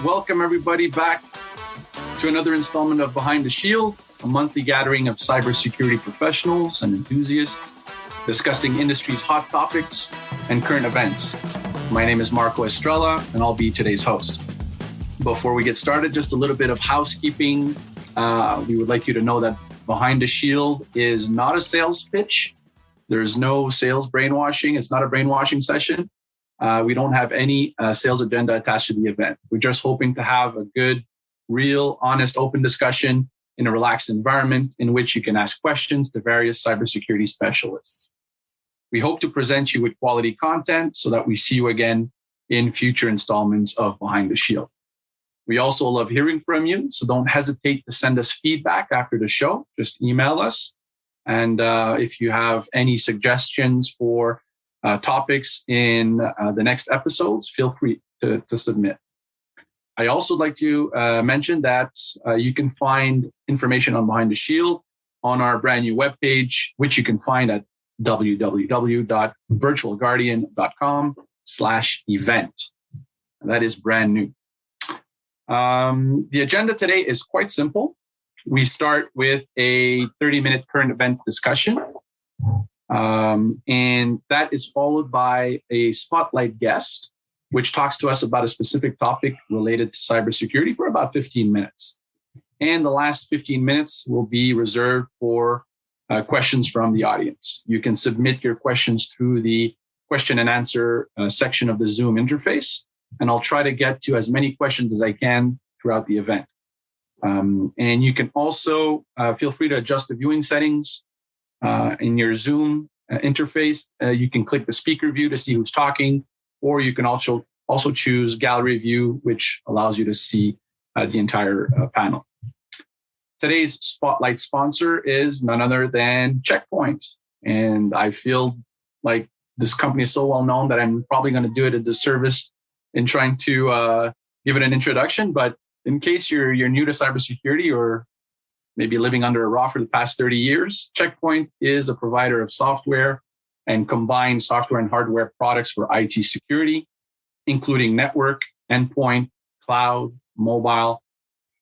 Welcome everybody back to another installment of Behind the Shield, a monthly gathering of cybersecurity professionals and enthusiasts discussing industry's hot topics and current events. My name is Marco Estrela, and I'll be today's host. Before we get started, just a little bit of housekeeping. We would like you to know that Behind the Shield is not a sales pitch. There's no sales brainwashing. It's not a brainwashing session. We don't have any sales agenda attached to the event. We're just hoping to have a good, real, honest, open discussion in a relaxed environment in which you can ask questions to various cybersecurity specialists. We hope to present you with quality content so that we see you again in future installments of Behind the Shield. We also love hearing from you, so don't hesitate to send us feedback after the show. Just email us. And if you have any suggestions for topics in the next episodes, feel free to submit. I also like to mention that you can find information on Behind the Shield on our brand new webpage, which you can find at www.virtualguardian.com/event. That is brand new. The agenda today is quite simple. We start with a 30-minute current event discussion. And that is followed by a spotlight guest, which talks to us about a specific topic related to cybersecurity for about 15 minutes. And the last 15 minutes will be reserved for questions from the audience. You can submit your questions through the question and answer section of the Zoom interface, and I'll try to get to as many questions as I can throughout the event. And you can also feel free to adjust the viewing settings in your Zoom interface. You can click the speaker view to see who's talking, or you can also choose gallery view, which allows you to see the entire panel. Today's spotlight sponsor is none other than Checkpoint. And I feel like this company is so well known that I'm probably going to do it a disservice in trying to give it an introduction. But in case you're new to cybersecurity or maybe living under a rock for the past 30 years, Checkpoint is a provider of software and combined software and hardware products for IT security, including network, endpoint, cloud, mobile,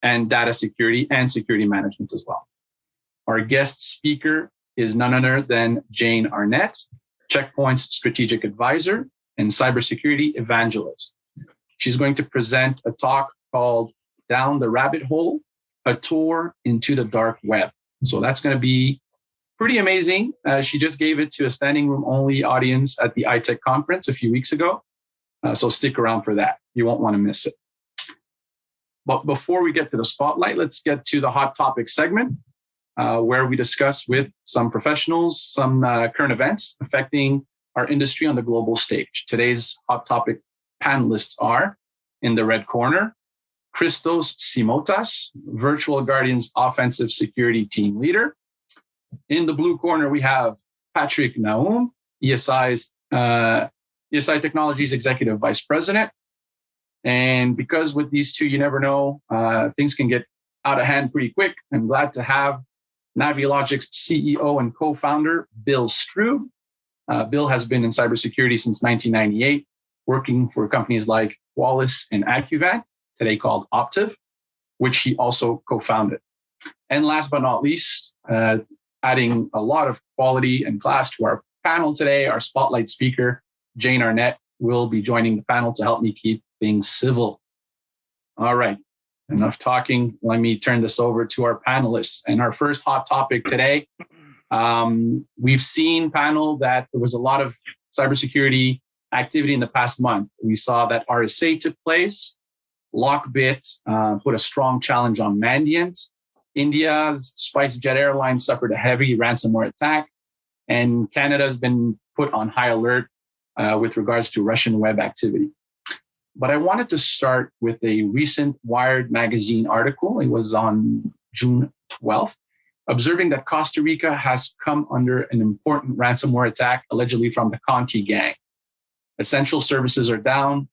and data security and security management as well. Our guest speaker is none other than Jane Arnett, Checkpoint's strategic advisor and cybersecurity evangelist. She's going to present a talk called Down the Rabbit Hole, a tour into the dark web. So that's going to be pretty amazing. She just gave it to a standing room only audience at the iTech conference a few weeks ago. So stick around for that. You won't want to miss it. But before we get to the spotlight, let's get to the hot topic segment where we discuss with some professionals, some current events affecting our industry on the global stage. Today's hot topic panelists are, in the red corner, Christos Simotas, Virtual Guardian's offensive security team leader. In the blue corner, we have Patrick Naum, ESI Technologies Executive Vice President. And because with these two, you never know, things can get out of hand pretty quick. I'm glad to have Naviologic's CEO and co-founder, Bill Strube. Bill has been in cybersecurity since 1998, working for companies like Qualys and Accuvant, today called Optiv, which he also co-founded. And last but not least, adding a lot of quality and class to our panel today, our spotlight speaker, Jane Arnett, will be joining the panel to help me keep things civil. All right, enough talking. Let me turn this over to our panelists. And our first hot topic today, we've seen, panel, that there was a lot of cybersecurity activity in the past month. We saw that RSA took place. Lockbit put a strong challenge on Mandiant. India's SpiceJet Airlines suffered a heavy ransomware attack. And Canada has been put on high alert with regards to Russian web activity. But I wanted to start with a recent Wired magazine article. It was on June 12th, observing that Costa Rica has come under an important ransomware attack, allegedly from the Conti gang. Essential services are down,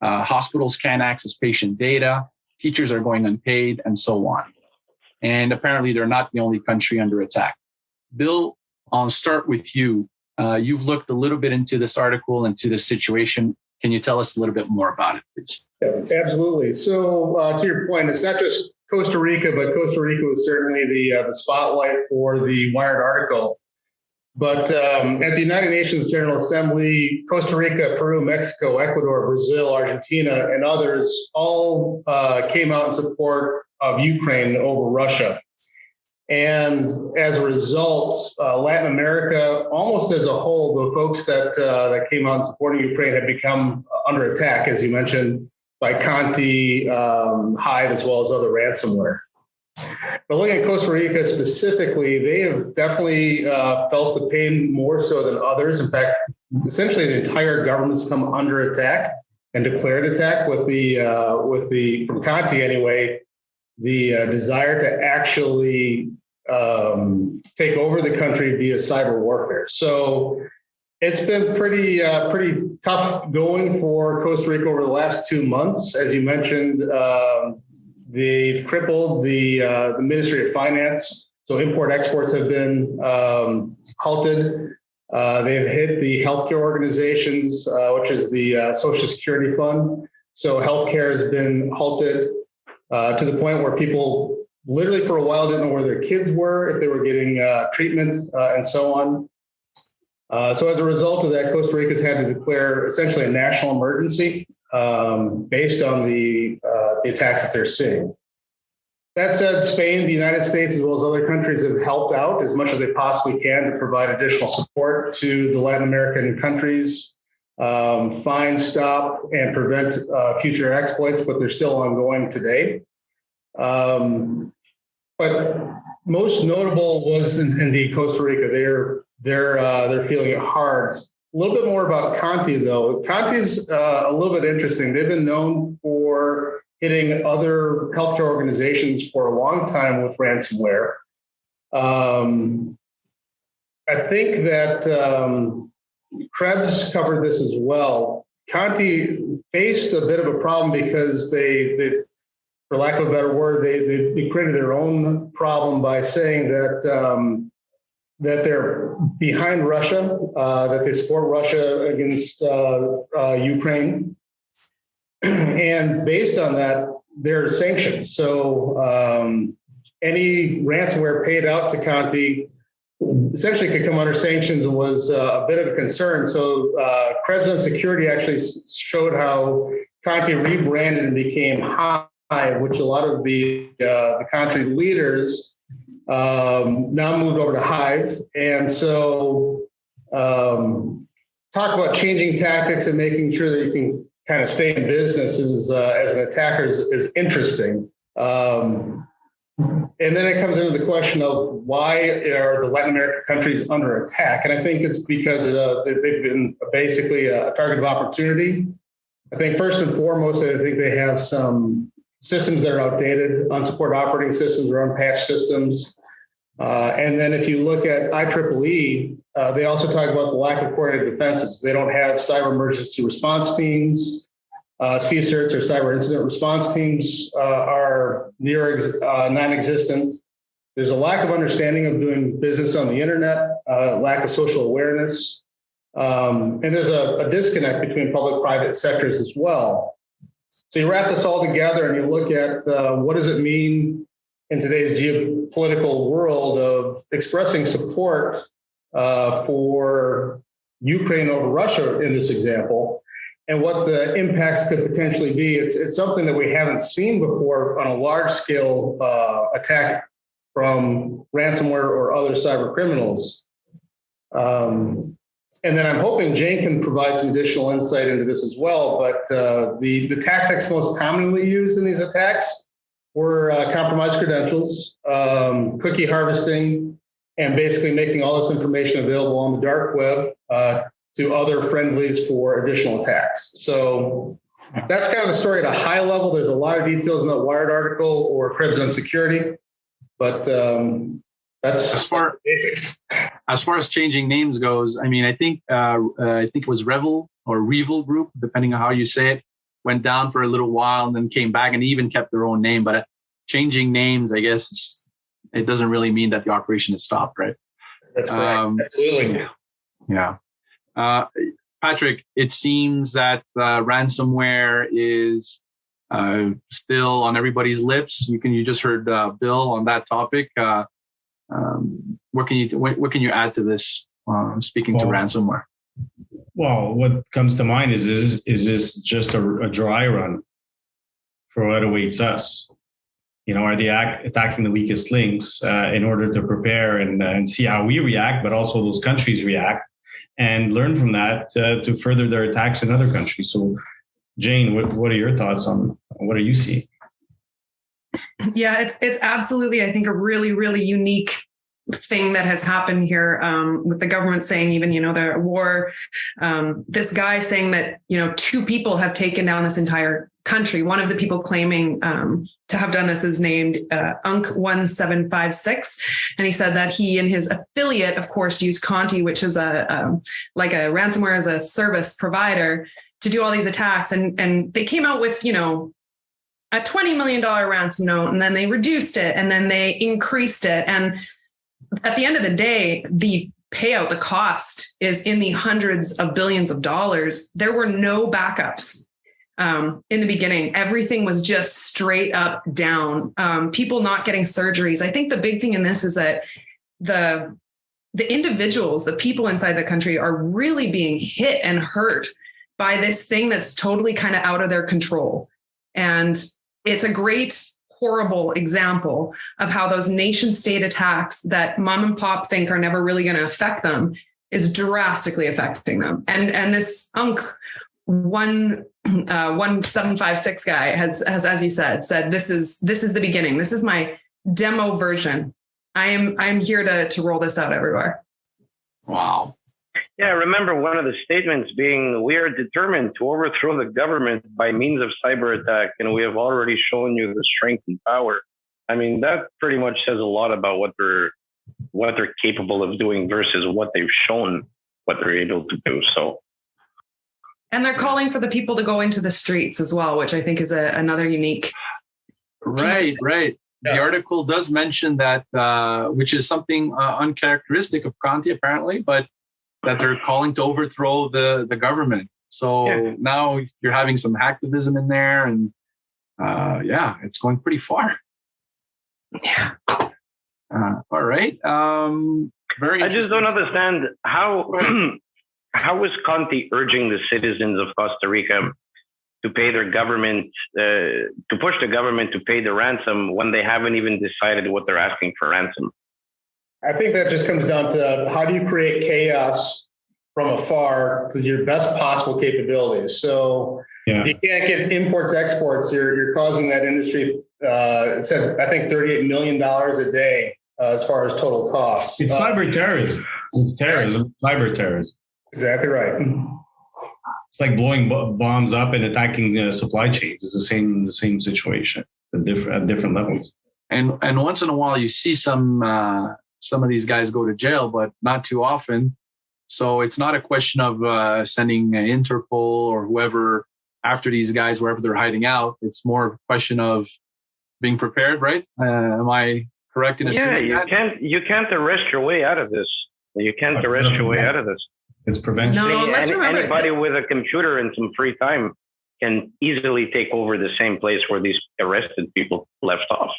hospitals can't access patient data, teachers are going unpaid, and so on. And apparently they're not the only country under attack. Bill, I'll start with you. You've looked a little bit into this article, into this situation. Can you tell us a little bit more about it, please? Yeah, absolutely. So to your point, it's not just Costa Rica, but Costa Rica was certainly the spotlight for the Wired article. But at the United Nations General Assembly, Costa Rica, Peru, Mexico, Ecuador, Brazil, Argentina, and others all came out in support of Ukraine over Russia. And as a result, Latin America, almost as a whole, the folks that came out supporting Ukraine had become under attack, as you mentioned, by Conti, Hive, as well as other ransomware. But looking at Costa Rica specifically, they have definitely felt the pain more so than others. In fact, essentially the entire government's come under attack and declared attack with the from Conti anyway, the desire to actually take over the country via cyber warfare. So it's been pretty tough going for Costa Rica over the last 2 months. As you mentioned, they've crippled the Ministry of Finance. So import exports have been halted. They've hit the healthcare organizations, which is the Social Security Fund. So healthcare has been halted to the point where people literally for a while didn't know where their kids were, if they were getting treatment, and so on. So as a result of that, Costa Rica's had to declare essentially a national emergency based on the attacks that they're seeing. That said, Spain, the United States, as well as other countries have helped out as much as they possibly can to provide additional support to the Latin American countries, find, stop, and prevent future exploits, but they're still ongoing today. But most notable was indeed Costa Rica. They're feeling it hard. A little bit more about Conti, though. Conti's a little bit interesting. They've been known for hitting other healthcare organizations for a long time with ransomware. I think that Krebs covered this as well. Conti faced a bit of a problem because they for lack of a better word, they created their own problem by saying that that they're behind Russia, that they support Russia against Ukraine. And based on that, they're sanctioned. So any ransomware paid out to Conti essentially could come under sanctions and was a bit of a concern. So Krebs on Security actually showed how Conti rebranded and became Hive, which a lot of the country leaders now moved over to Hive. And so talk about changing tactics and making sure that you can kind of stay in business as an attacker is interesting. And then it comes into the question of why are the Latin American countries under attack? And I think it's because they've been basically a target of opportunity. I think first and foremost, I think they have some systems that are outdated, unsupported operating systems or unpatched systems. And then if you look at IEEE, they also talk about the lack of coordinated defenses. They don't have cyber emergency response teams. CSIRTs or cyber incident response teams are near non-existent. There's a lack of understanding of doing business on the internet, lack of social awareness. And there's a disconnect between public-private sectors as well. So you wrap this all together and you look at what does it mean in today's geopolitical world of expressing support for Ukraine over Russia in this example, and what the impacts could potentially be. It's something that we haven't seen before on a large scale attack from ransomware or other cyber criminals. And then I'm hoping Jane can provide some additional insight into this as well. But the tactics most commonly used in these attacks were compromised credentials, cookie harvesting, and basically making all this information available on the dark web to other friendlies for additional attacks. So that's kind of the story at a high level. There's a lot of details in that Wired article or Krebs on Security, but that's as far as changing names goes. I mean, I think it was Revel Group, depending on how you say it, went down for a little while and then came back and even kept their own name. But changing names, I guess, it doesn't really mean that the operation is stopped, right? That's correct. Absolutely. Yeah. Patrick, it seems that ransomware is still on everybody's lips. You just heard Bill on that topic. What can you add to this? Speaking to ransomware. Well, what comes to mind is this just a dry run for what awaits us? Are they attacking the weakest links in order to prepare and see how we react, but also those countries react and learn from that to further their attacks in other countries? So, Jane, what are your thoughts on what are you seeing? Yeah, it's absolutely, I think, a really, really unique thing that has happened here with the government saying even, the war, this guy saying that, 2 people have taken down this entire country. One of the people claiming to have done this is named Unk1756. And he said that he and his affiliate, of course, used Conti, which is like a ransomware as a service provider, to do all these attacks. And they came out with, a $20 million ransom note, and then they reduced it, and then they increased it. And at the end of the day, the payout, the cost is in the hundreds of billions of dollars. There were no backups in the beginning. Everything was just straight up down. People not getting surgeries. I think the big thing in this is that the individuals, the people inside the country are really being hit and hurt by this thing that's totally kind of out of their control. And it's a great, horrible example of how those nation state attacks that mom and pop think are never really going to affect them is drastically affecting them. And this Unk1756 guy has, as he said, this is the beginning. This is my demo version. I'm here to roll this out everywhere. Wow. Yeah, I remember one of the statements being, we are determined to overthrow the government by means of cyber attack, and we have already shown you the strength and power. I mean, that pretty much says a lot about what they're capable of doing versus what they've shown, what they're able to do. So, and they're calling for the people to go into the streets as well, which I think is another unique. Right. Yeah. The article does mention that, which is something uncharacteristic of Conti, apparently, but that they're calling to overthrow the government. So now you're having some hacktivism in there, and it's going pretty far. Yeah. All right. Very. I just don't understand how is Conti urging the citizens of Costa Rica to pay their government, to push the government to pay the ransom when they haven't even decided what they're asking for ransom? I think that just comes down to how do you create chaos from afar to your best possible capabilities. So if you can't get imports, exports, you're causing that industry, it said, I think $38 million a day as far as total costs. It's cyber terrorism. It's terrorism, cyber terrorism. Exactly right. It's like blowing bombs up and attacking supply chains. It's the same situation at different levels. And once in a while, you see some of these guys go to jail, but not too often. So it's not a question of sending Interpol or whoever after these guys wherever they're hiding out. It's more of a question of being prepared, right? Am I correct in assuming that? You can't arrest your way out of this. You can't arrest your way out of this. It's prevention. No, let's remember anybody with a computer and some free time can easily take over the same place where these arrested people left off.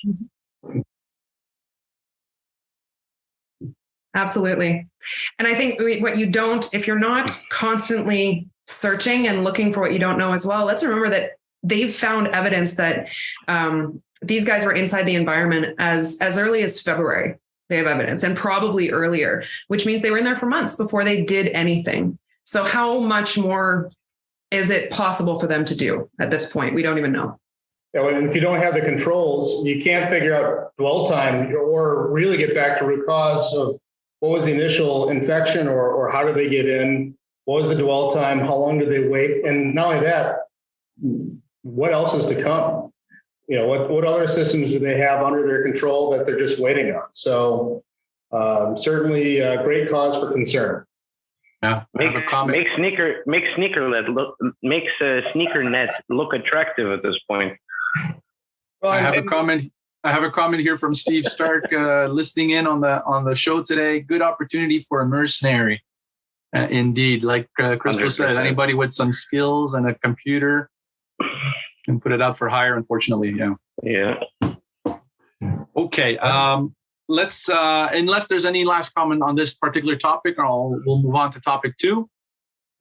Absolutely. And I think if you're not constantly searching and looking for what you don't know as well, let's remember that they've found evidence that these guys were inside the environment as early as February. They have evidence, and probably earlier, which means they were in there for months before they did anything. So how much more is it possible for them to do at this point? We don't even know. Yeah, and if you don't have the controls, you can't figure out dwell time or really get back to root cause of what was the initial infection or how did they get in? What was the dwell time? How long did they wait? And not only that, what else is to come? What other systems do they have under their control that they're just waiting on? So certainly a great cause for concern. Yeah, makes SneakerNet look attractive at this point. Well, I have a comment. I have a comment here from Steve Stark, listening in on the show today. Good opportunity for a mercenary. Indeed, like Crystal said, 100%. anybody with some skills and a computer can put it up for hire. Unfortunately, yeah. Yeah. Okay. Let's. Unless there's any last comment on this particular topic, we'll move on to topic 2.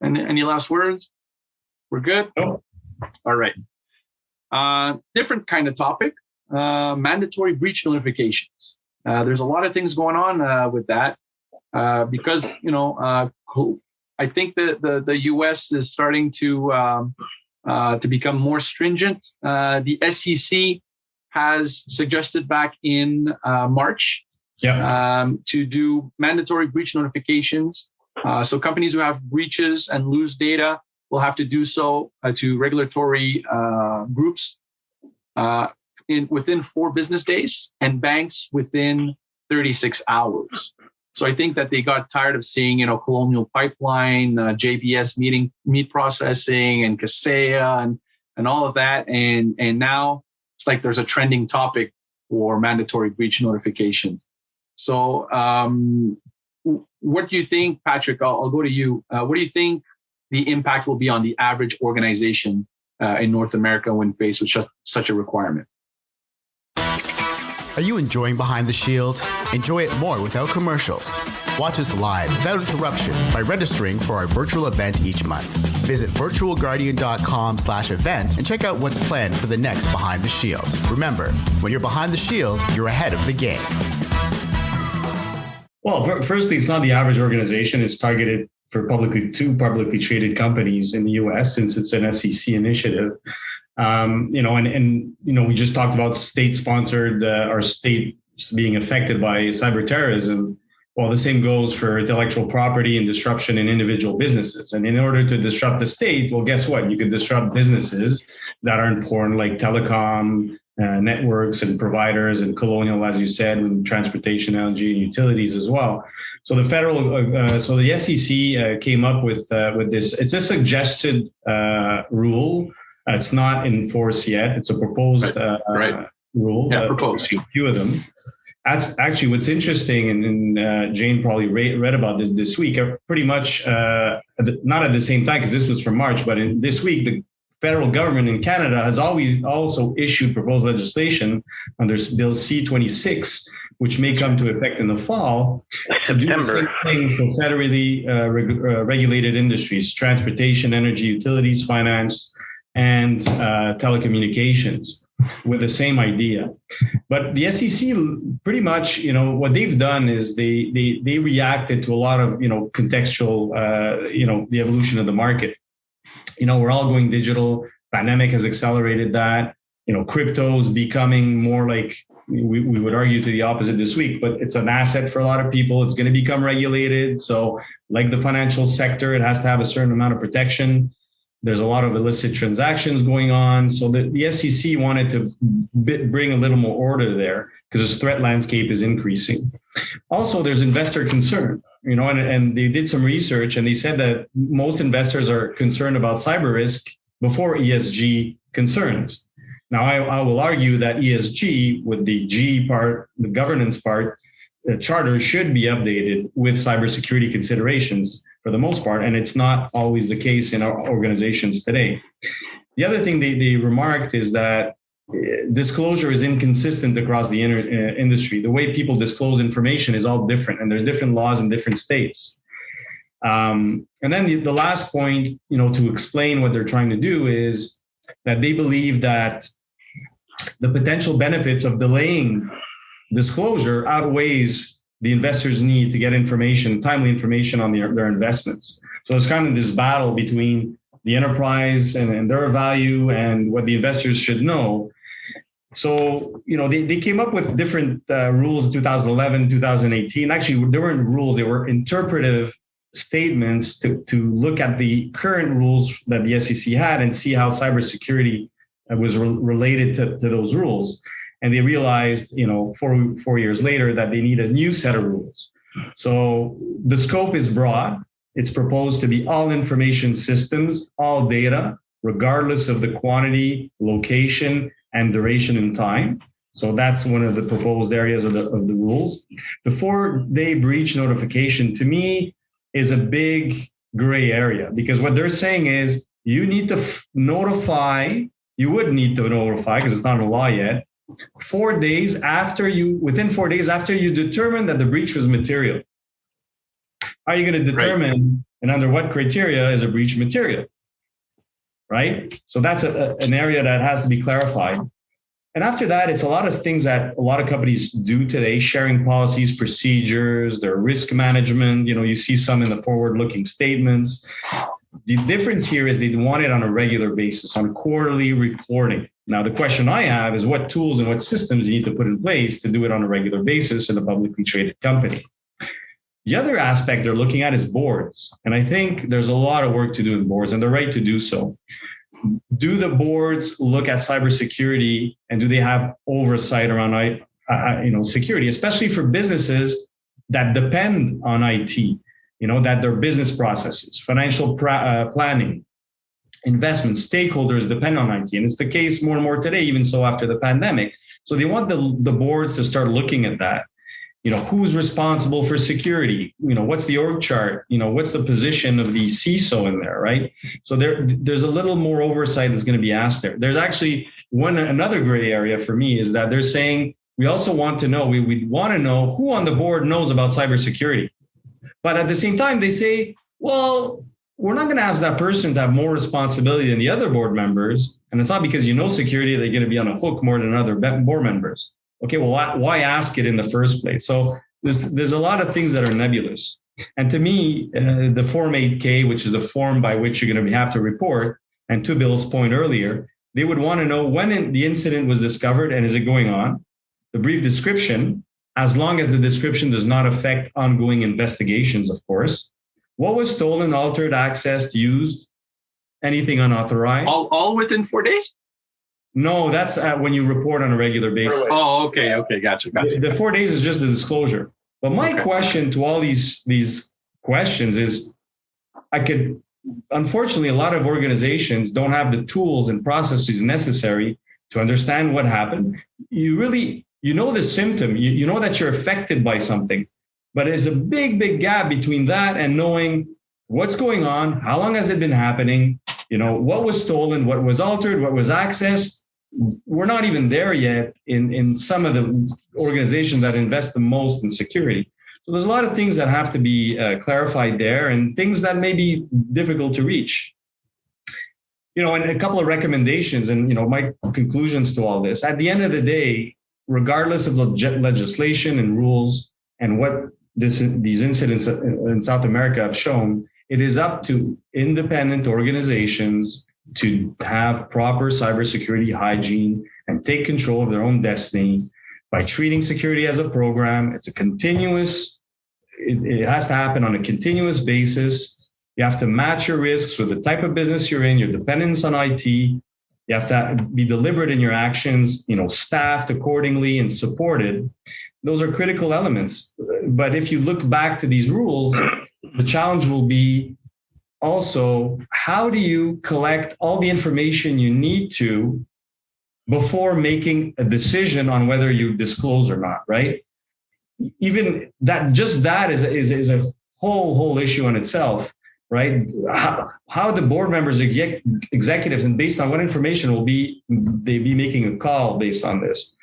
And any last words? We're good. Oh. All right. Different kind of topic. Mandatory breach notifications. There's a lot of things going on with that because I think that the U.S. is starting to become more stringent. The SEC has suggested back in March to do mandatory breach notifications. So companies who have breaches and lose data will have to do so to regulatory groups within 4 business days, and banks within 36 hours. So I think that they got tired of seeing, Colonial Pipeline, JBS meat processing, and Kaseya, and all of that. And now it's like there's a trending topic for mandatory breach notifications. So what do you think, Patrick? I'll go to you. What do you think the impact will be on the average organization in North America when faced with such a requirement? Are you enjoying Behind the Shield? Enjoy it more without commercials. Watch us live without interruption by registering for our virtual event each month. Visit virtualguardian.com/event and check out what's planned for the next Behind the Shield. Remember, when you're behind the shield, you're ahead of the game. Well, firstly, it's not the average organization. It's targeted for publicly traded companies in the U.S. since it's an SEC initiative. We just talked about state-sponsored or states being affected by cyber terrorism. Well, the same goes for intellectual property and disruption in individual businesses. And in order to disrupt the state, well, guess what? You could disrupt businesses that are important, like telecom, networks and providers, and Colonial, as you said, and transportation, energy, and utilities as well. So the the SEC came up with this. It's a suggested rule. It's not in force yet. It's a proposed rule. Yeah, proposed. A few of them. Actually, what's interesting, and Jane probably read about this week, are pretty much not at the same time, because this was from March, but this week, the federal government in Canada has also issued proposed legislation under Bill C-26, which may come to effect in the fall, to do the same thing for federally regulated industries: transportation, energy, utilities, finance, and telecommunications, with the same idea. But the SEC pretty much, what they've done is they reacted to a lot of, contextual, the evolution of the market. We're all going digital. Pandemic has accelerated that. Crypto is becoming more like, we would argue to the opposite this week, but it's an asset for a lot of people. It's going to become regulated. So like the financial sector, it has to have a certain amount of protection. There's a lot of illicit transactions going on. So the SEC wanted to bring a little more order there because the threat landscape is increasing. Also, there's investor concern, and they did some research and they said that most investors are concerned about cyber risk before ESG concerns. Now, I will argue that ESG, with the G part, the governance part, the charter should be updated with cybersecurity considerations for the most part, and it's not always the case in our organizations today. The other thing they remarked is that disclosure is inconsistent across the industry. The way people disclose information is all different, and there's different laws in different states. And then the last point, to explain what they're trying to do is that they believe that the potential benefits of delaying disclosure outweighs the investors' need to get timely information on their investments. So it's kind of this battle between the enterprise and their value and what the investors should know. So, they came up with different rules in 2011, 2018. Actually, there weren't rules, they were interpretive statements to look at the current rules that the SEC had and see how cybersecurity was related to those rules. And they realized, 4 years later, that they need a new set of rules. So the scope is broad. It's proposed to be all information systems, all data, regardless of the quantity, location, and duration in time. So that's one of the proposed areas of the rules. The 4-day breach notification, to me, is a big gray area, because what they're saying is you need to notify, you would need to notify, because it's not a law yet, within 4 days after you determine that the breach was material. How are you going to determine and under what criteria is a breach material? Right? So that's an area that has to be clarified. And after that, it's a lot of things that a lot of companies do today, sharing policies, procedures, their risk management. You see some in the forward-looking statements. The difference here is they want it on a regular basis, on quarterly reporting. Now, the question I have is what tools and what systems you need to put in place to do it on a regular basis in a publicly traded company. The other aspect they're looking at is boards. And I think there's a lot of work to do in boards, and they're right to do so. Do the boards look at cybersecurity, and do they have oversight around security, especially for businesses that depend on IT, that their business processes, financial planning, investments, stakeholders depend on IT. And it's the case more and more today, even so after the pandemic. So they want the boards to start looking at that. Who's responsible for security? What's the org chart? What's the position of the CISO in there, right? So there's a little more oversight that's going to be asked there. There's actually another gray area for me is that they're saying we also want to know, we want to know who on the board knows about cybersecurity. But at the same time, they say, well, we're not going to ask that person to have more responsibility than the other board members. And it's not because security, they're going to be on a hook more than other board members. Okay, well, why ask it in the first place? So there's a lot of things that are nebulous. And to me, the Form 8K, which is the form by which you're going to have to report, and to Bill's point earlier, they would want to know when the incident was discovered and is it going on, the brief description, as long as the description does not affect ongoing investigations, of course, what was stolen, altered, accessed, used, anything unauthorized. All within 4 days? No, that's when you report on a regular basis. Oh, okay. Gotcha. The 4 days is just the disclosure. But my question to all these questions is, unfortunately, a lot of organizations don't have the tools and processes necessary to understand what happened. You know the symptom, you know that you're affected by something, but there's a big gap between that and knowing what's going on, how long has it been happening, what was stolen, what was altered, what was accessed. We're not even there yet in some of the organizations that invest the most in security. So there's a lot of things that have to be clarified there, and things that may be difficult to reach. And a couple of recommendations and, my conclusions to all this. At the end of the day, regardless of the legislation and rules and what these incidents in South America have shown, it is up to independent organizations to have proper cybersecurity hygiene and take control of their own destiny by treating security as a program. It's a continuous, it has to happen on a continuous basis. You have to match your risks with the type of business you're in, your dependence on IT. You have to be deliberate in your actions, staffed accordingly and supported. Those are critical elements. But if you look back to these rules, the challenge will be also, how do you collect all the information you need to before making a decision on whether you disclose or not, right? Even that, just that is a whole issue in itself, right? How the board members, executives, and based on what information they be making a call based on this.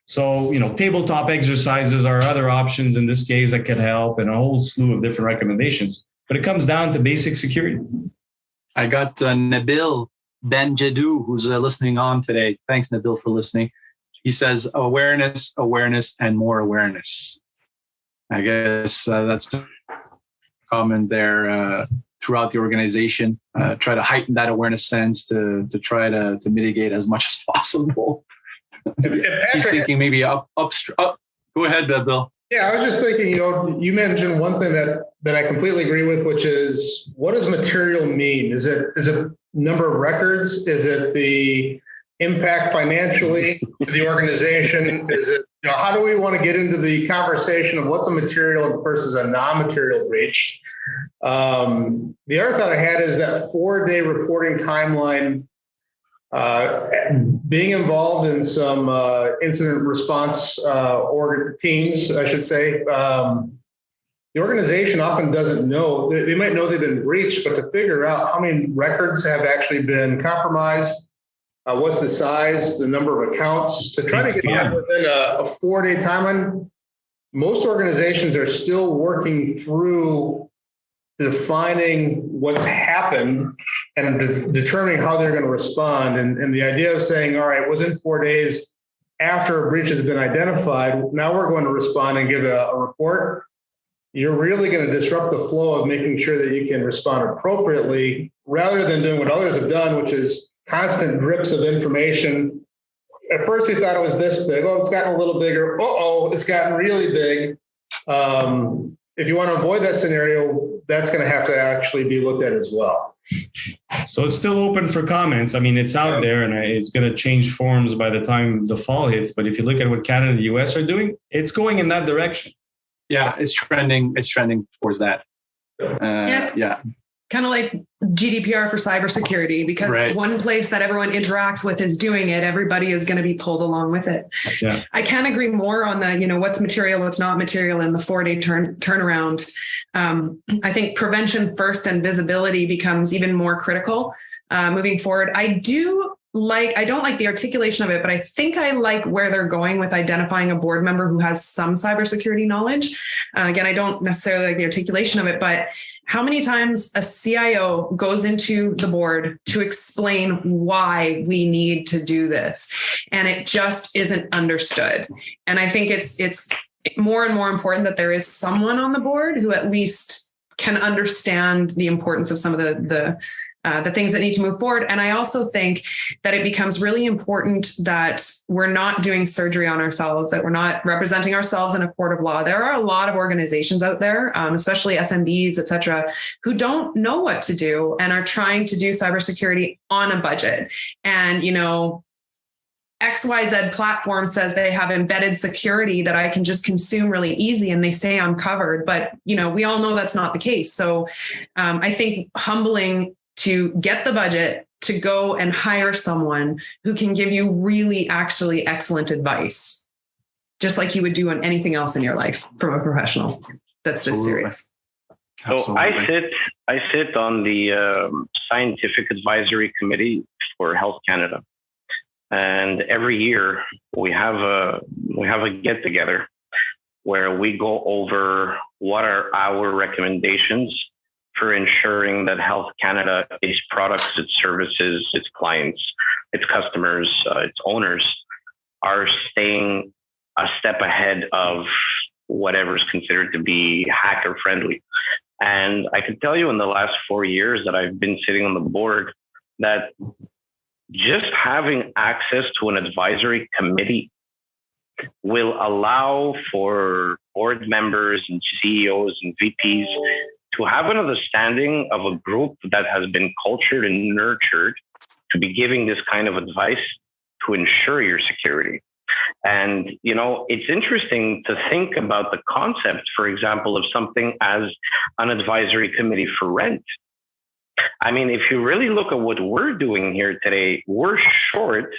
So, tabletop exercises are other options in this case that can help, and a whole slew of different recommendations. But it comes down to basic security. I got Nabil Ben Jadou, who's listening on today. Thanks, Nabil, for listening. He says, awareness, and more awareness. I guess that's common there throughout the organization. Try to heighten that awareness sense to try to mitigate as much as possible. He's thinking maybe up. Go ahead, Bill. Yeah, I was just thinking, you mentioned one thing that I completely agree with, which is, what does material mean? Is it number of records? Is it the impact financially to the organization? Is it, how do we want to get into the conversation of what's a material versus a non-material breach? The other thought I had is that 4-day reporting timeline. Being involved in some incident response teams, I should say, the organization often doesn't know. They might know they've been breached, but to figure out how many records have actually been compromised, what's the size, the number of accounts, to try to get that within a 4-day timeline. Most organizations are still working through defining what's happened and determining how they're going to respond. And the idea of saying, all right, within 4 days after a breach has been identified, now we're going to respond and give a report. You're really going to disrupt the flow of making sure that you can respond appropriately rather than doing what others have done, which is constant drips of information. At first, we thought it was this big. Oh, it's gotten a little bigger. It's gotten really big. If you want to avoid that scenario, that's going to have to actually be looked at as well. So it's still open for comments. I mean, it's out there and it's going to change forms by the time the fall hits. But if you look at what Canada and the US are doing, it's going in that direction. Yeah, it's trending. It's trending towards that. Kind of like GDPR for cybersecurity, because one place that everyone interacts with is doing it. Everybody is going to be pulled along with it. Yeah. I can't agree more on the, what's material, what's not material in the 4-day turnaround. I think prevention first and visibility becomes even more critical moving forward. I don't like the articulation of it, but I think I like where they're going with identifying a board member who has some cybersecurity knowledge. Again, I don't necessarily like the articulation of it, but how many times a CIO goes into the board to explain why we need to do this, and it just isn't understood. And I think it's more and more important that there is someone on the board who at least can understand the importance of some of the things that need to move forward. And I also think that it becomes really important that we're not doing surgery on ourselves, that we're not representing ourselves in a court of law. There are a lot of organizations out there, especially SMBs, et cetera, who don't know what to do and are trying to do cybersecurity on a budget. And, XYZ platform says they have embedded security that I can just consume really easy, and they say I'm covered. But, we all know that's not the case. So I think humbling to get the budget to go and hire someone who can give you really actually excellent advice, just like you would do on anything else in your life from a professional that's this serious. So I sit on the Scientific Advisory Committee for Health Canada. And every year we have a get together where we go over what are our recommendations for ensuring that Health Canada, its products, its services, its clients, its customers, its owners are staying a step ahead of whatever is considered to be hacker friendly. And I can tell you in the last 4 years that I've been sitting on the board that just having access to an advisory committee will allow for board members and CEOs and VPs to have an understanding of a group that has been cultured and nurtured to be giving this kind of advice to ensure your security. And, it's interesting to think about the concept, for example, of something as an advisory committee for rent. I mean, if you really look at what we're doing here today, we're short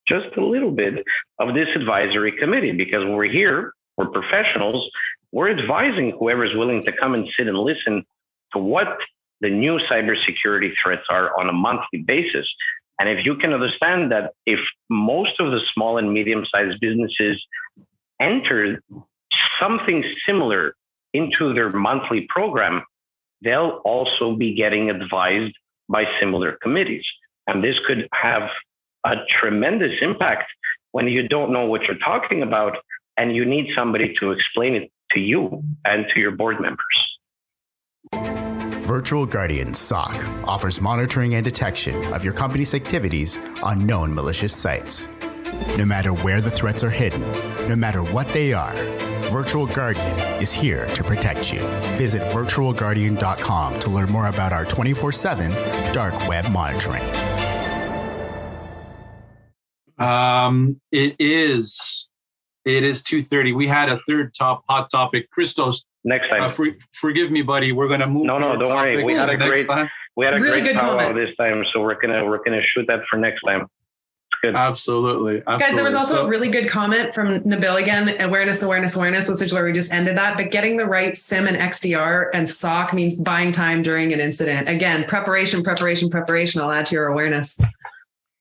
just a little bit of this advisory committee because we're here, we're professionals, we're advising whoever is willing to come and sit and listen to what the new cybersecurity threats are on a monthly basis. And if you can understand that if most of the small and medium-sized businesses enter something similar into their monthly program, they'll also be getting advised by similar committees. And this could have a tremendous impact when you don't know what you're talking about and you need somebody to explain it to you and to your board members. Virtual Guardian SOC offers monitoring and detection of your company's activities on known malicious sites. No matter where the threats are hidden, no matter what they are, Virtual Guardian is here to protect you. Visit virtualguardian.com to learn more about our 24/7 dark web monitoring. It is 2:30. We had a third hot topic. Christos, next time. Forgive me, buddy. We're gonna move. No, don't worry. We had a great really powwow this time, so we're gonna shoot that for next time. good. Absolutely. Guys, there was also a really good comment from Nabil again, awareness, which is where we just ended that. But getting the right SIM and XDR and SOC means buying time during an incident. Again, preparation. I'll add to your awareness.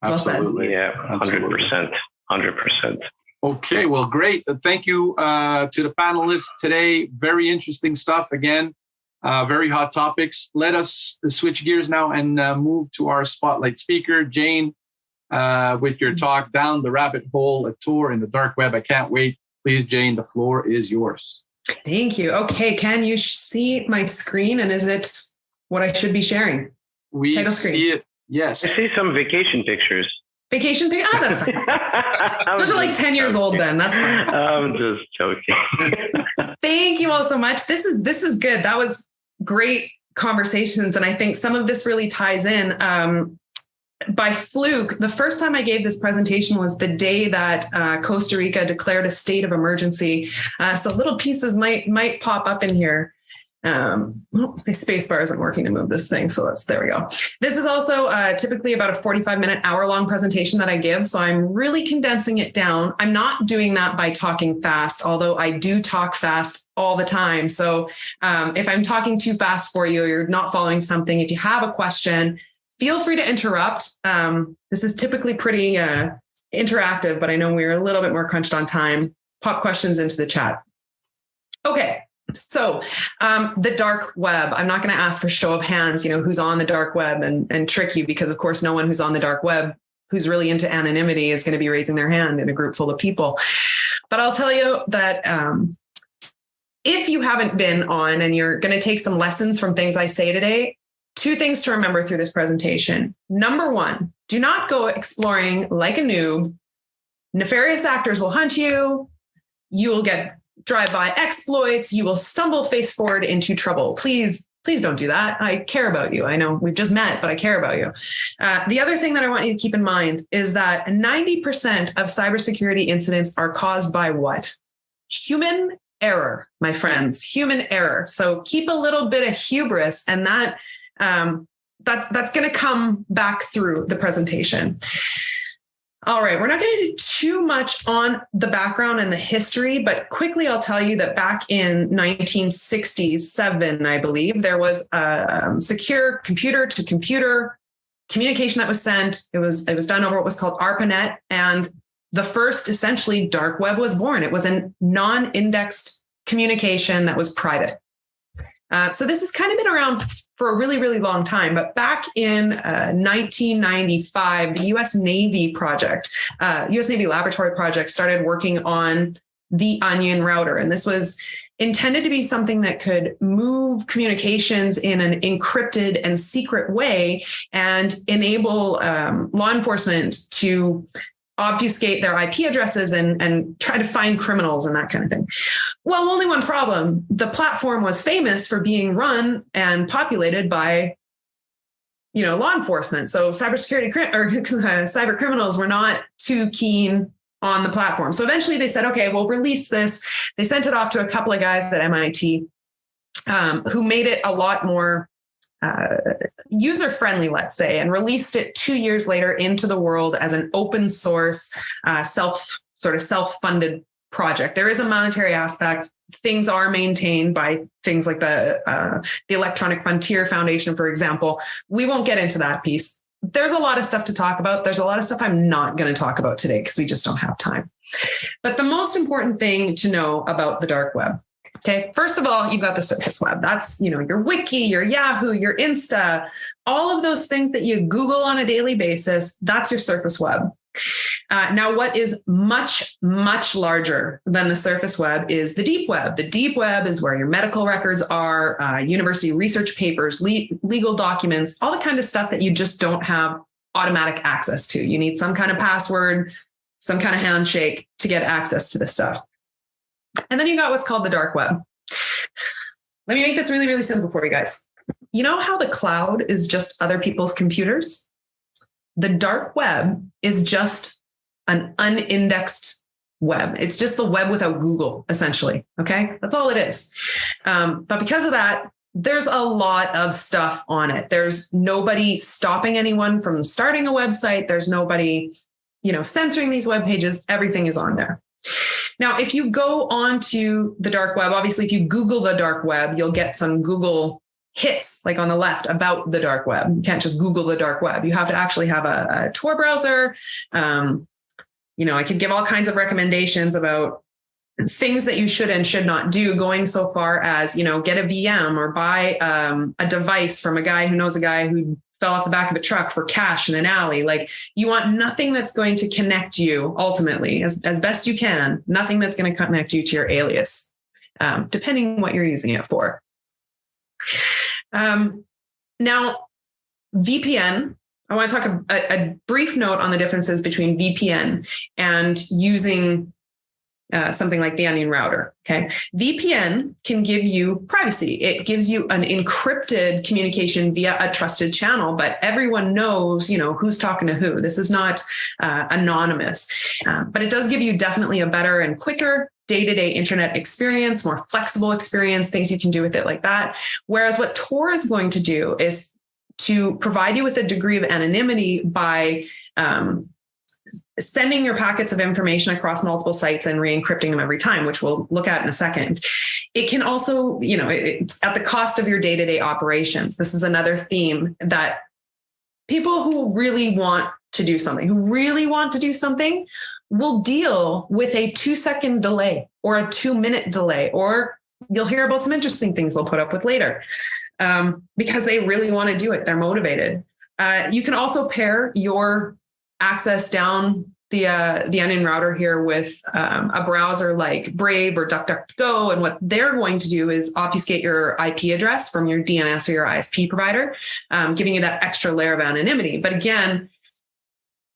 Absolutely. Yeah, 100%. 100%. Okay, well, great. Thank you to the panelists today. Very interesting stuff. Again, very hot topics. Let us switch gears now and move to our spotlight speaker, Jane, with your talk, Down the Rabbit Hole, a tour in the dark web. I can't wait. Please, Jane, the floor is yours. Thank you. Okay, can you see my screen, and is it what I should be sharing? We Title screen. see it. Yes. I see some vacation pictures. Vacation picture? Oh, that's fine. Those are like 10 years old then. That's fine. I'm just joking. Thank you all so much. This is good. That was great conversations. And I think some of this really ties in. By fluke, the first time I gave this presentation was the day that Costa Rica declared a state of emergency. So little pieces might pop up in here. My space bar isn't working to move this thing. So there we go. This is also typically about a 45-minute, hour-long presentation that I give. So I'm really condensing it down. I'm not doing that by talking fast, although I do talk fast all the time. So if I'm talking too fast for you, or you're not following something, if you have a question, feel free to interrupt. This is typically pretty interactive, but I know we're a little bit more crunched on time. Pop questions into the chat. Okay. So the dark web, I'm not going to ask for show of hands, who's on the dark web and trick you, because of course, no one who's on the dark web who's really into anonymity is going to be raising their hand in a group full of people. But I'll tell you that if you haven't been on and you're going to take some lessons from things I say today, 2 things to remember through this presentation. Number 1, do not go exploring like a noob. Nefarious actors will hunt you. You will get drive-by exploits. You will stumble face forward into trouble. Please don't do that. I care about you. I know we've just met, but I care about you. The other thing that I want you to keep in mind is that 90% of cybersecurity incidents are caused by what? Human error, my friends, human error. So keep a little bit of hubris, and that's going to come back through the presentation. All right, we're not going to do too much on the background and the history, but quickly I'll tell you that back in 1967, I believe, there was a secure computer-to-computer communication that was sent. It was done over what was called ARPANET, and the first essentially dark web was born. It was a non-indexed communication that was private. So this has kind of been around for a really, really long time. But back in 1995, the U.S. Navy Laboratory Project started working on the Onion router. And this was intended to be something that could move communications in an encrypted and secret way and enable law enforcement to obfuscate their IP addresses and try to find criminals and that kind of thing. Well, only one problem. The platform was famous for being run and populated by, law enforcement. So cyber criminals were not too keen on the platform. So eventually they said, okay, we'll release this. They sent it off to a couple of guys at MIT who made it a lot more user-friendly, let's say, and released it 2 years later into the world as an open source, self-funded project. There is a monetary aspect. Things are maintained by things like the Electronic Frontier Foundation, for example. We won't get into that piece. There's a lot of stuff to talk about. There's a lot of stuff I'm not going to talk about today because we just don't have time. But the most important thing to know about the dark web. Okay. First of all, you've got the surface web. That's, your Wiki, your Yahoo, your Insta, all of those things that you Google on a daily basis. That's your surface web. Now, what is much, much larger than the surface web is the deep web. The deep web is where your medical records are, university research papers, legal documents, all the kind of stuff that you just don't have automatic access to. You need some kind of password, some kind of handshake to get access to this stuff. And then you got what's called the dark web. Let me make this really, really simple for you guys. You know how the cloud is just other people's computers? The dark web is just an unindexed web. It's just the web without Google, essentially. Okay, that's all it is. But because of that, there's a lot of stuff on it. There's nobody stopping anyone from starting a website. There's nobody censoring these web pages, everything is on there. Now, if you go onto the dark web, obviously, if you Google the dark web, you'll get some Google hits like on the left about the dark web. You can't just Google the dark web. You have to actually have a Tor browser. I could give all kinds of recommendations about things that you should and should not do, going so far as, get a VM or buy a device from a guy who knows a guy who fell off the back of a truck for cash in an alley. Like, you want nothing that's going to connect you ultimately as best you can, nothing that's going to connect you to your alias, depending on what you're using it for. Now, VPN, I want to talk a brief note on the differences between VPN and using something like the Onion router. Okay. VPN can give you privacy. It gives you an encrypted communication via a trusted channel, but everyone knows, who's talking to who. This is not anonymous, but it does give you definitely a better and quicker day-to-day internet experience, more flexible experience, things you can do with it like that. Whereas what Tor is going to do is to provide you with a degree of anonymity by sending your packets of information across multiple sites and re-encrypting them every time, which we'll look at in a second. It can also, it's at the cost of your day-to-day operations. This is another theme that people who really want to do something, will deal with a 2-second delay or a 2-minute delay, or you'll hear about some interesting things they'll put up with later because they really want to do it. They're motivated. You can also pair your access down the Onion router here with a browser like Brave or DuckDuckGo. And what they're going to do is obfuscate your IP address from your DNS or your ISP provider, giving you that extra layer of anonymity. But again,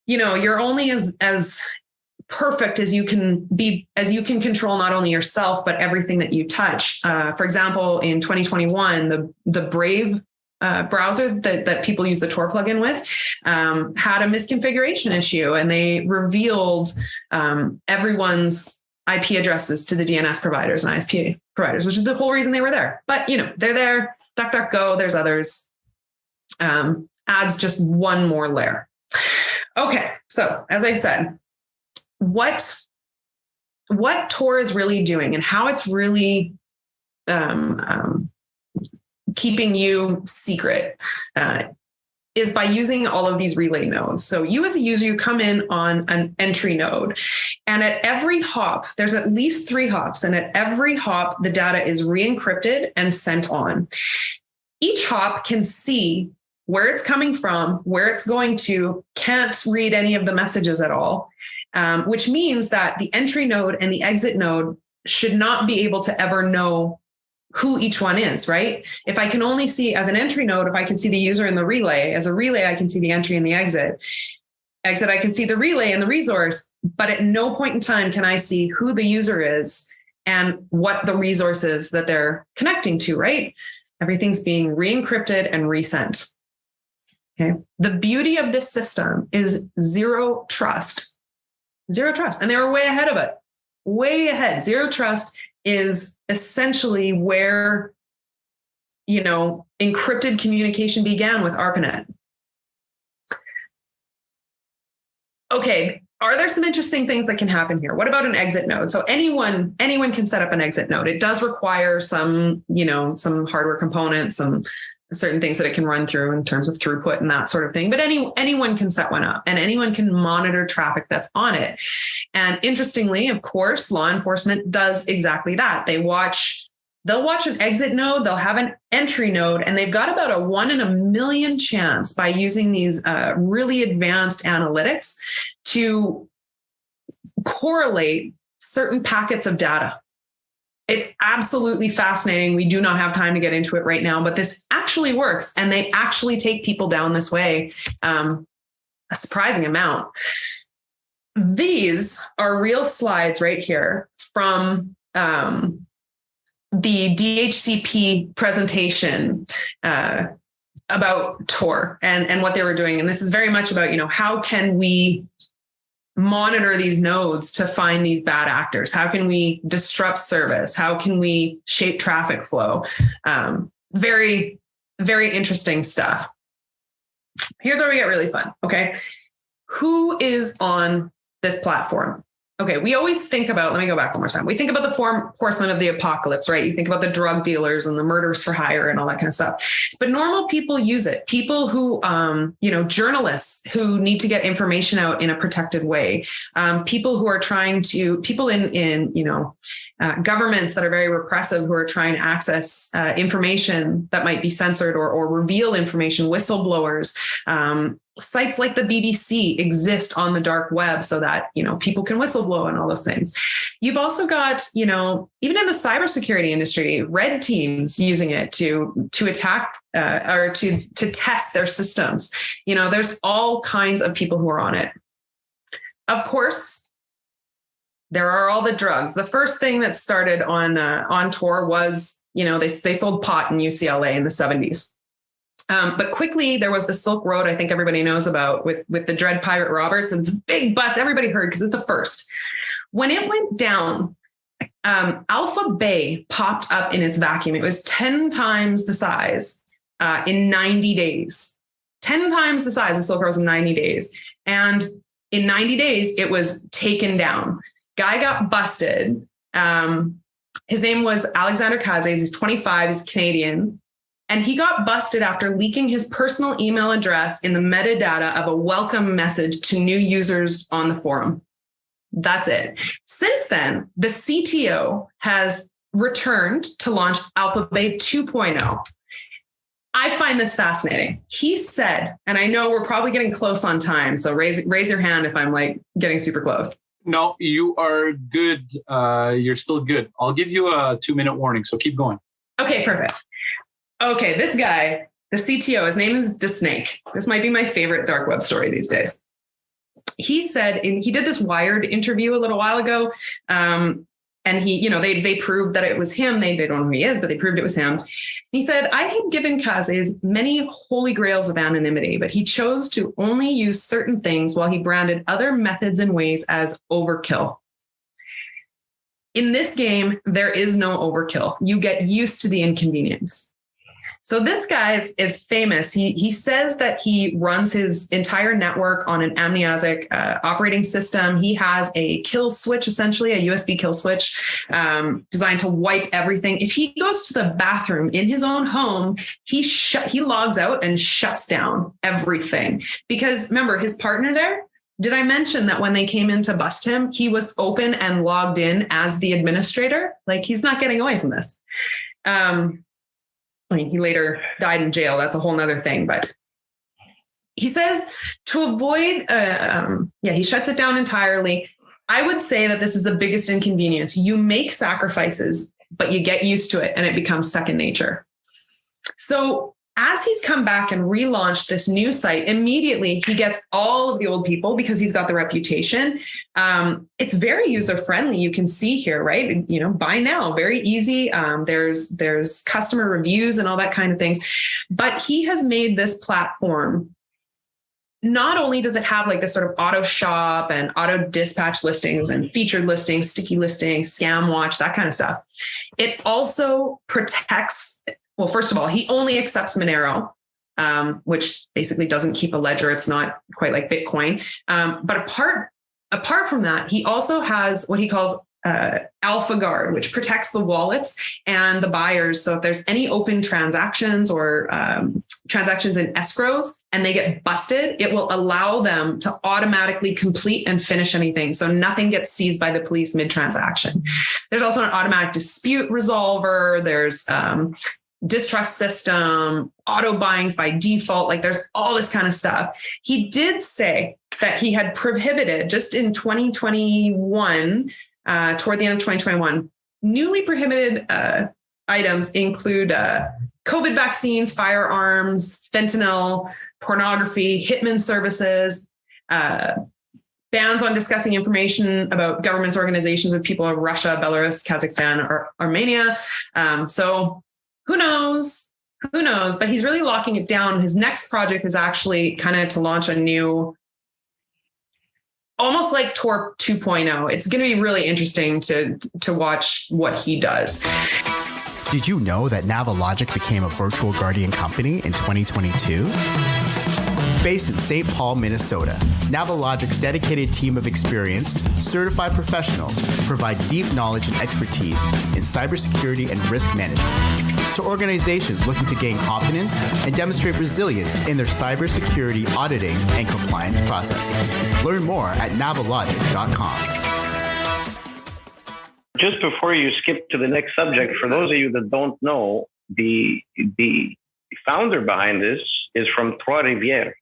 you're only as perfect as you can be, as you can control not only yourself, but everything that you touch. For example, in 2021, the Brave browser that people use the Tor plugin with had a misconfiguration issue, and they revealed everyone's IP addresses to the DNS providers and ISP providers, which is the whole reason they were there. But they're there. DuckDuckGo, there's others. Adds just one more layer. Okay, so as I said, what Tor is really doing and how it's really keeping you secret is by using all of these relay nodes. So you as a user, you come in on an entry node, and at every hop, there's at least 3 hops. And at every hop, the data is re-encrypted and sent on. Each hop can see where it's coming from, where it's going to, can't read any of the messages at all, which means that the entry node and the exit node should not be able to ever know who each one is, right? If I can only see as an entry node, if I can see the user in the relay, as a relay, I can see the entry and the exit. Exit, I can see the relay and the resource, but at no point in time can I see who the user is and what the resource is that they're connecting to, right? Everything's being re-encrypted and resent. Okay. The beauty of this system is zero trust. Zero trust. And they were way ahead of it. Way ahead. Zero trust is essentially where, encrypted communication began with ARPANET. Okay, are there some interesting things that can happen here? What about an exit node? So anyone can set up an exit node. It does require some hardware components, some certain things that it can run through in terms of throughput and that sort of thing. But anyone can set one up, and anyone can monitor traffic that's on it. And interestingly, of course, law enforcement does exactly that. They'll watch an exit node, they'll have an entry node, and they've got about a 1 in a million chance by using these really advanced analytics to correlate certain packets of data. It's absolutely fascinating. We do not have time to get into it right now, but this actually works, and they actually take people down this way a surprising amount. These are real slides right here from the DHCP presentation about Tor and what they were doing. And this is very much about, how can we monitor these nodes to find these bad actors? How can we disrupt service? How can we shape traffic flow? Very, very interesting stuff. Here's where we get really fun. Okay. who is on this platform? Okay, we always think about, let me go back one more time. We think about the four horsemen of the apocalypse, right? You think about the drug dealers and the murders for hire and all that kind of stuff. But normal people use it. People who, journalists who need to get information out in a protected way. People who are trying to, people in governments that are very repressive, who are trying to access information that might be censored or reveal information, whistleblowers. Sites like the BBC exist on the dark web so that, people can whistleblow and all those things. You've also got, even in the cybersecurity industry, red teams using it to attack or to test their systems. There's all kinds of people who are on it. Of course, there are all the drugs. The first thing that started on Tor was, they sold pot in UCLA in the 70s. But quickly there was the Silk Road, I think everybody knows about, with the Dread Pirate Roberts. It's a big bust. Everybody heard because it's the first. When it went down, Alpha Bay popped up in its vacuum. It was 10 times the size in 90 days. 10 times the size of Silk Road in 90 days. And in 90 days, it was taken down. Guy got busted. His name was Alexander Cazes. He's 25. He's Canadian. And he got busted after leaking his personal email address in the metadata of a welcome message to new users on the forum. That's it. Since then, the CTO has returned to launch Alpha Bay 2.0. I find this fascinating. He said, and I know we're probably getting close on time, so raise your hand if I'm getting super close. No, you are good. You're still good. I'll give you a 2-minute warning, so keep going. Okay, perfect. Okay, this guy, the CTO, his name is DeSnake. This might be my favorite dark web story these days. He said, he did this Wired interview a little while ago, and he, they proved that it was him. They don't know who he is, but they proved it was him. He said, I had given Cazes many holy grails of anonymity, but he chose to only use certain things while he branded other methods and ways as overkill. In this game, there is no overkill. You get used to the inconvenience. So this guy is famous. He says that he runs his entire network on an amnesiac operating system. He has a kill switch, essentially a USB kill switch designed to wipe everything. If he goes to the bathroom in his own home, he logs out and shuts down everything. Because remember, his partner there, did I mention that when they came in to bust him, he was open and logged in as the administrator? He's not getting away from this. He later died in jail. That's a whole nother thing. But he says to avoid, he shuts it down entirely. I would say that this is the biggest inconvenience. You make sacrifices, but you get used to it and it becomes second nature. So as he's come back and relaunched this new site, immediately he gets all of the old people because he's got the reputation. It's very user-friendly. You can see here, right? Buy now, very easy. There's customer reviews and all that kind of things. But he has made this platform. Not only does it have this sort of auto shop and auto dispatch listings and featured listings, sticky listings, scam watch, that kind of stuff. It also protects. Well, first of all, he only accepts Monero, which basically doesn't keep a ledger. It's not quite like Bitcoin. But apart from that, he also has what he calls Alpha Guard, which protects the wallets and the buyers. So if there's any open transactions or transactions in escrows and they get busted, it will allow them to automatically complete and finish anything. So nothing gets seized by the police mid-transaction. There's also an automatic dispute resolver. There's distrust system, auto buyings by default. There's all this kind of stuff. He did say that he had prohibited just in 2021, toward the end of 2021, newly prohibited items include COVID vaccines, firearms, fentanyl, pornography, hitman services, bans on discussing information about governments, organizations with people of Russia, Belarus, Kazakhstan, or Armenia. So who knows? But he's really locking it down. His next project is actually kind of to launch a new, almost like Tor 2.0. It's going to be really interesting to watch what he does. Did you know that Navalogic became a virtual guardian company in 2022? Based in St. Paul, Minnesota, Navalogic's dedicated team of experienced, certified professionals provide deep knowledge and expertise in cybersecurity and risk management to organizations looking to gain confidence and demonstrate resilience in their cybersecurity auditing and compliance processes. Learn more at navalogic.com. Just before you skip to the next subject, for those of you that don't know, the founder behind this is from Trois-Rivières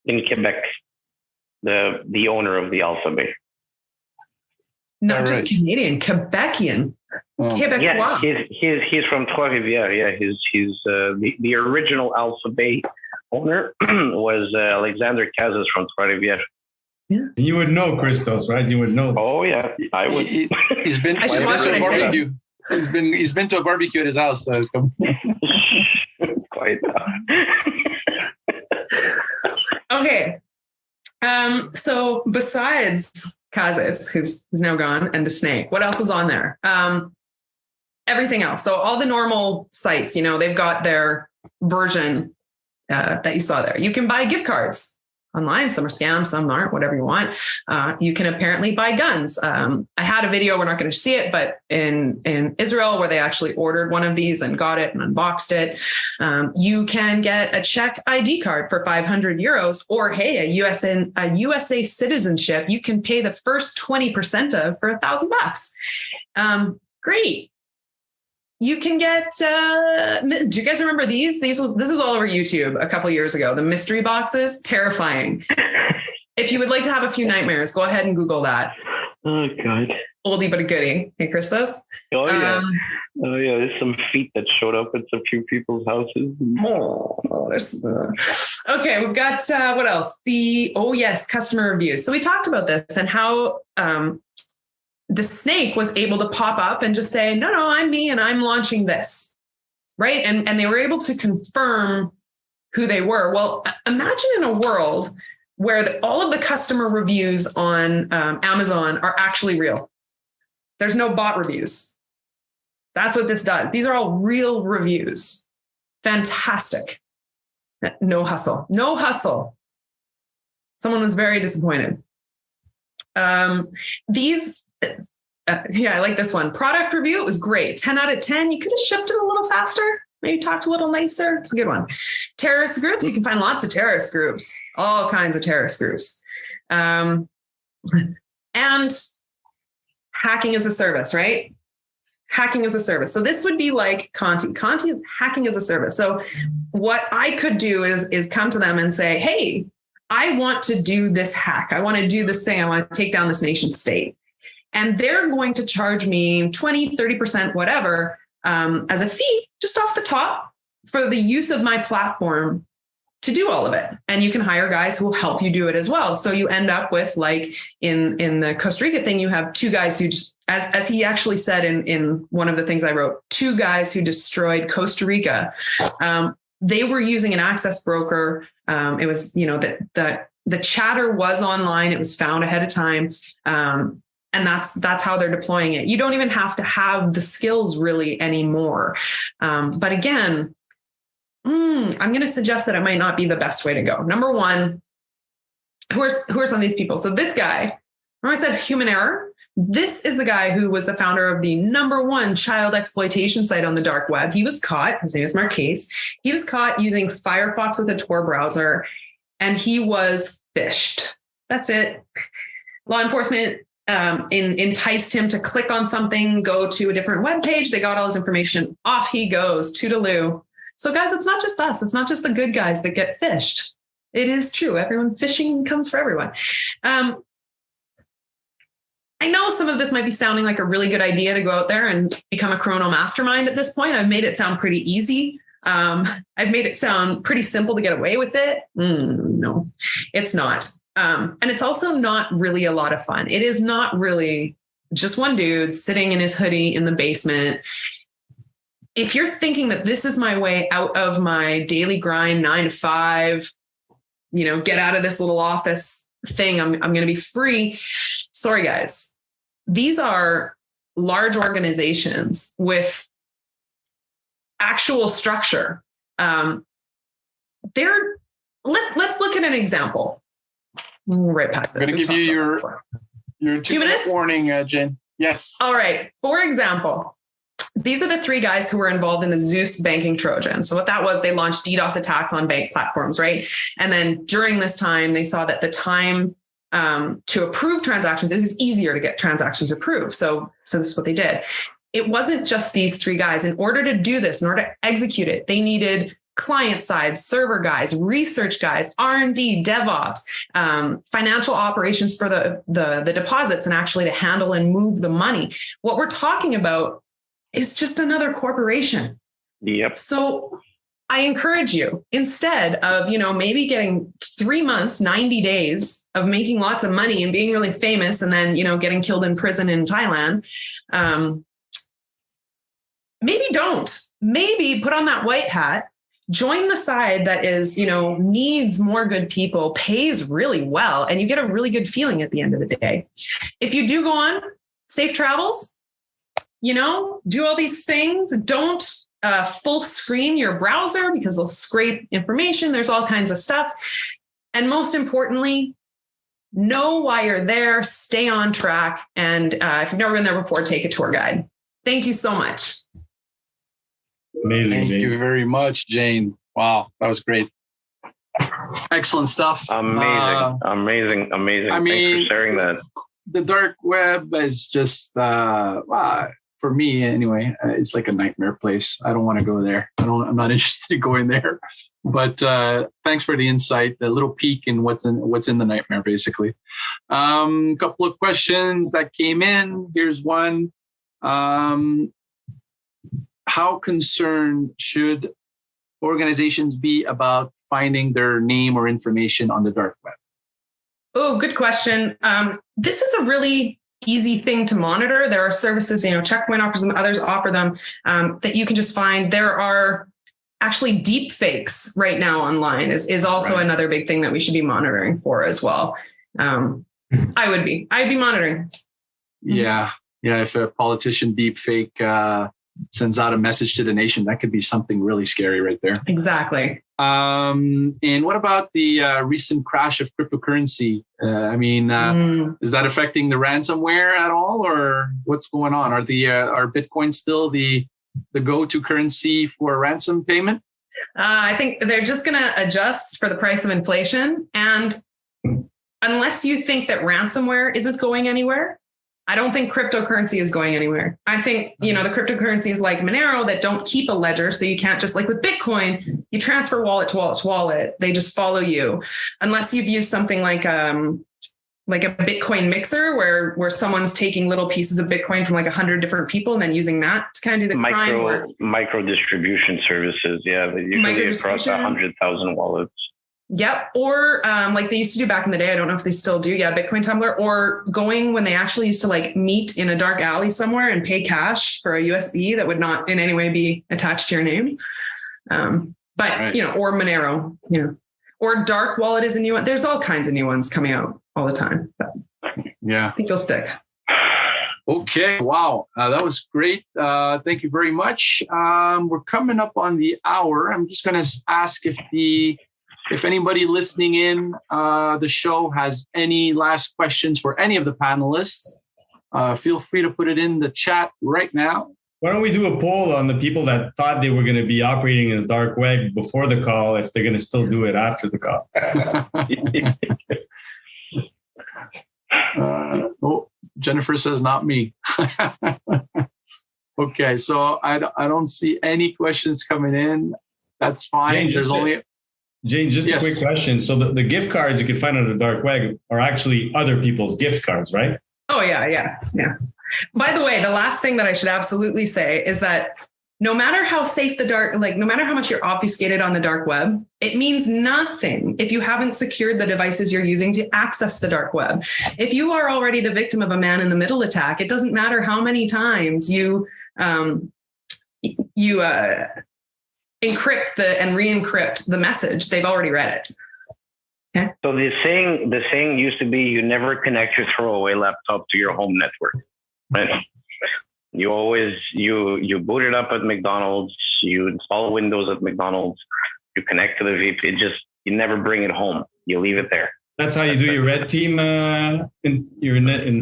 in Quebec, the owner of the Alphabet. Not just Canadian, Quebecian. Quebecois. Yeah, he's from Trois-Rivières. Yeah, he's the original Alphabet owner was Alexander Cazes from Trois-Rivières. Yeah. You would know Christos, right? You would know. Oh yeah, I would. He's been. I should watch what I say. He's been to a barbecue at his house. Quite. Okay. So besides Cazes, who's now gone, and the snake, what else is on there? Everything else. So all the normal sites, they've got their version that you saw there. You can buy gift cards online. Some are scams, some aren't, whatever you want. You can apparently buy guns. I had a video, we're not going to see it, but in Israel, where they actually ordered one of these and got it and unboxed it. You can get a Czech ID card for 500 euros, or hey, a USA citizenship you can pay the first 20% of for $1,000. Great. You can get, do you guys remember these? This is all over YouTube a couple years ago. The mystery boxes, terrifying. If you would like to have a few nightmares, go ahead and Google that. Oh, God. Oldie but a goodie. Hey, Christos? Oh, yeah. There's some feet that showed up at some few people's houses. Okay, we've got, what else? Customer reviews. So we talked about this and how, the snake was able to pop up and just say, no, I'm me and I'm launching this, right? And they were able to confirm who they were. Well, imagine in a world where all of the customer reviews on Amazon are actually real. There's no bot reviews. That's what this does. These are all real reviews. Fantastic. No hustle. Someone was very disappointed. I like this one. Product review, it was great. 10 out of 10. You could have shipped it a little faster, maybe talked a little nicer. It's a good one. Terrorist groups, you can find lots of terrorist groups, all kinds of terrorist groups. And hacking as a service, right? Hacking as a service. So this would be like Conti. Conti is hacking as a service. So what I could do is come to them and say, hey, I want to do this hack. I want to do this thing. I want to take down this nation state. And they're going to charge me 20, 30%, whatever, as a fee, just off the top for the use of my platform to do all of it. And you can hire guys who will help you do it as well. So you end up with, like in the Costa Rica thing, you have two guys who just, as he actually said in one of the things I wrote, two guys who destroyed Costa Rica. They were using an access broker. It was, the chatter was online. It was found ahead of time. And that's how they're deploying it. You don't even have to have the skills really anymore. But again, I'm going to suggest that it might not be the best way to go. Number one, who are some of these people? So this guy, remember I said human error? This is the guy who was the founder of the #1 child exploitation site on the dark web. He was caught. His name is Marquez. He was caught using Firefox with a Tor browser, and he was phished. That's it. Law enforcement enticed him to click on something, go to a different web page. They got all his information. Off he goes, toodaloo. So guys, it's not just us. It's not just the good guys that get phished. It is true. Everyone, phishing comes for everyone. I know some of this might be sounding like a really good idea to go out there and become a criminal mastermind at this point. I've made it sound pretty easy. I've made it sound pretty simple to get away with it. No, it's not. And it's also not really a lot of fun. It is not really just one dude sitting in his hoodie in the basement. If you're thinking that this is my way out of my daily grind, 9 to 5, get out of this little office thing, I'm going to be free. Sorry, guys. These are large organizations with actual structure. They're let's look at an example. Right past this. I'm going to give you your 2 minutes warning, Jen. Yes. All right. For example, these are the 3 guys who were involved in the Zeus banking Trojan. So what that was, they launched DDoS attacks on bank platforms, right? And then during this time, they saw that the time to approve transactions, it was easier to get transactions approved. So this is what they did. It wasn't just these 3 guys. In order to do this, in order to execute it, they needed client side, server guys, research guys, R&D, DevOps, financial operations for the deposits, and actually to handle and move the money. What we're talking about is just another corporation. Yep. So I encourage you, instead of, maybe getting 3 months, 90 days of making lots of money and being really famous and then, getting killed in prison in Thailand, maybe don't. Maybe put on that white hat, join the side that is, needs more good people, pays really well, and you get a really good feeling at the end of the day. If you do go on, safe travels, do all these things. Don't full screen your browser because they'll scrape information. There's all kinds of stuff. And most importantly, know why you're there, stay on track. And if you've never been there before, take a tour guide. Thank you so much. Amazing. Thank Jane. you very much, Jane. Wow, that was great. Excellent stuff. Amazing. I mean, thanks for sharing that. The dark web is just, for me anyway, it's like a nightmare place. I don't want to go there. I'm not interested in going there. But thanks for the insight, the little peek in what's in the nightmare, basically. Couple of questions that came in. Here's one. How concerned should organizations be about finding their name or information on the dark web? Oh, good question. This is a really easy thing to monitor. There are services, Checkpoint offers them, others offer them, that you can just find. There are actually deep fakes right now online is also another big thing that we should be monitoring for as well. I'd be monitoring. Yeah. If a politician deep fake sends out a message to the nation, that could be something really scary right there. Exactly. And what about the recent crash of cryptocurrency? Is that affecting the ransomware at all, or what's going on? Are Bitcoin still the go-to currency for ransom payment? I think they're just going to adjust for the price of inflation. And unless you think that ransomware isn't going anywhere, I don't think cryptocurrency is going anywhere. I think, the cryptocurrencies like Monero that don't keep a ledger. So you can't just, like with Bitcoin, you transfer wallet to wallet to wallet. They just follow you. Unless you've used something like a Bitcoin mixer where someone's taking little pieces of Bitcoin from like 100 different people and then using that to kind of do the micro distribution services. Yeah. Usually across 100,000 wallets. Yep. Or like they used to do back in the day. I don't know if they still do. Yeah. Bitcoin Tumbler, or going when they actually used to like meet in a dark alley somewhere and pay cash for a USB that would not in any way be attached to your name. Or Monero, or dark wallet is a new one. There's all kinds of new ones coming out all the time. But yeah. I think you'll stick. Okay. Wow. That was great. Thank you very much. We're coming up on the hour. I'm just going to ask if anybody listening in the show has any last questions for any of the panelists, feel free to put it in the chat right now. Why don't we do a poll on the people that thought they were going to be operating in the dark web before the call, if they're going to still do it after the call? Jennifer says, not me. Okay, so I don't see any questions coming in. That's fine. Jane, just a quick question. So the gift cards you can find on the dark web are actually other people's gift cards, right? Oh, yeah. By the way, the last thing that I should absolutely say is that no matter how safe no matter how much you're obfuscated on the dark web, it means nothing if you haven't secured the devices you're using to access the dark web. If you are already the victim of a man-in-the-middle attack, it doesn't matter how many times you encrypt and re-encrypt the message. They've already read it. Okay. So the saying used to be, you never connect your throwaway laptop to your home network, right? You always, you boot it up at McDonald's, you install Windows at McDonald's, you connect to the VPN. You never bring it home. You leave it there. That's how you do your red team in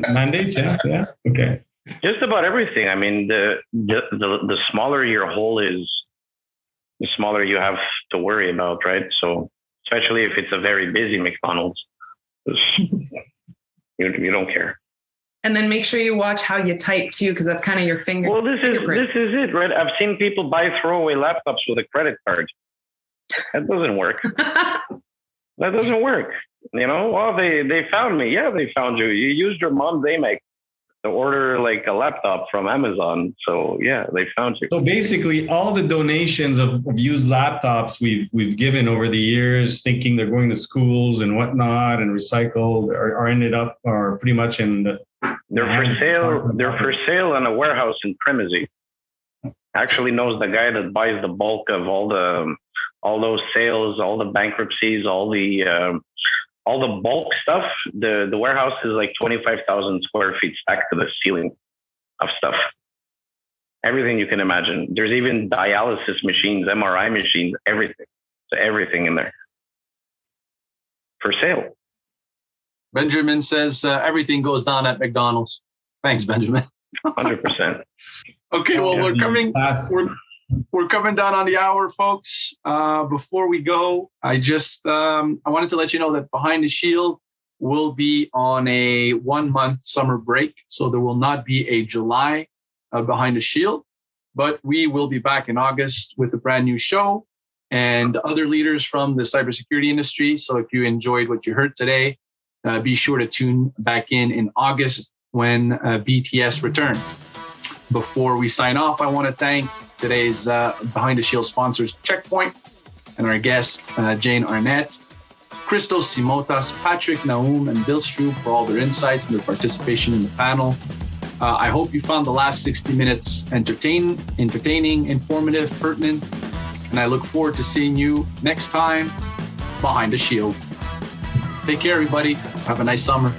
mandates. Yeah. Okay. Just about everything. I mean, the smaller your hole is, the smaller you have to worry about, right? So especially if it's a very busy McDonald's, you don't care. And then make sure you watch how you type too, because that's kind of your finger. Well, this is it, right? I've seen people buy throwaway laptops with a credit card. That doesn't work. That doesn't work. You know, well, they found me. Yeah, they found you. You used your mom's Amex to order like a laptop from Amazon. So yeah, they found you. So basically all the donations of used laptops we've given over the years, thinking they're going to schools and whatnot and recycled, are ended up are pretty much in the. They're for sale in a warehouse in Primizy. Actually knows the guy that buys the bulk of all those sales, all the bankruptcies, all the bulk stuff. The warehouse is like 25,000 square feet stacked to the ceiling of stuff. Everything you can imagine. There's even dialysis machines, MRI machines, everything. So everything in there for sale. Benjamin says everything goes down at McDonald's. Thanks, Benjamin. 100%. Okay, well, we're coming down on the hour, folks. Before we go, I wanted to let you know that Behind the Shield will be on a 1-month summer break. So there will not be a July Behind the Shield, but we will be back in August with a brand new show and other leaders from the cybersecurity industry. So if you enjoyed what you heard today, be sure to tune back in August when BTS returns. Before we sign off, I want to thank today's Behind the Shield sponsors, Checkpoint, and our guests, Jane Arnett, Christos Simotas, Patrick Naum, and Bill Stroop for all their insights and their participation in the panel. I hope you found the last 60 minutes entertaining, informative, pertinent, and I look forward to seeing you next time Behind the Shield. Take care, everybody. Have a nice summer.